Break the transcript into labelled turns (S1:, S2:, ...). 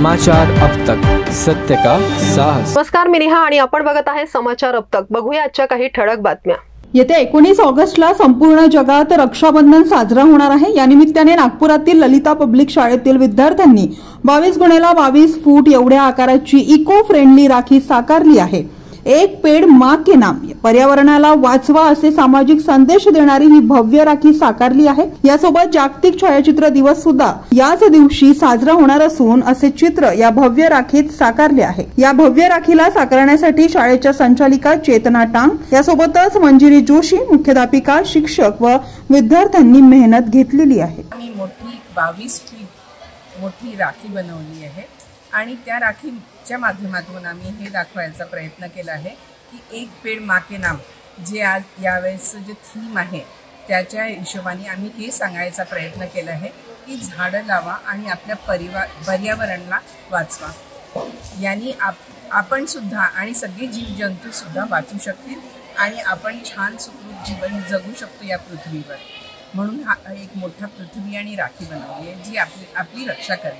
S1: समाचार अब तक, सत्य का साहस।
S2: नमस्कार, मी नेहा आणि आपण बघत आहे समाचार अब तक। बघूया आजच्या काही ठळक बातम्या।
S3: येत्या 19 ऑगस्टला संपूर्ण जगात रक्षाबंधन साजरा होणार आहे। या निमित्ताने नागपुरातील ललिता पब्लिक शाळेतील विद्यार्थ्यांनी 22x22 फूट एवढ्या आकाराची इको फ्रेंडली राखी साकारली आहे। एक पेड़ मां के नाम, पर्यावरणाला वाचवा असे सामाजिक संदेश देणारी ही भव्य राखी साकारली आहे। यासोबत जागतिक छायाचित्र दिवस सुद्धा याच दिवशी साजरा होणार असून असे चित्र या भव्य राखीत साकारले आहे। या भव्य राखीला साकारण्यासाठी शाळेच्या संचालिका चेतना टांग यासोबतच मंजिरी जोशी, मुख्याध्यापिका, शिक्षक व विद्यार्थ्यांनी मेहनत घेतलेली आहे।
S4: आम्ही मोठी 22 फीट मोठी राखी बनवली आहे आणि त्या राखीच्या माध्यमातून आम्ही हे दाखवायचा प्रयत्न केला आहे की एक पेड़ मां के नाम, जे आज यावेळेस जे थीम आहे त्याच्या हिशोबाने आम्ही हे सांगायचा प्रयत्न केला आहे की झाडं लावा आणि आपल्या पर्यावरणाला वाचवा। यानी आपण सुद्धा आणि सगळे जीवजंतू सुद्धा वाचू शकतील आणि आपण छान सुखरूप जीवन जगू शकतो या पृथ्वीवर। म्हणून हा एक मोठा पृथ्वी आणि राखी बनवली आहे जी आपली रक्षा करेल।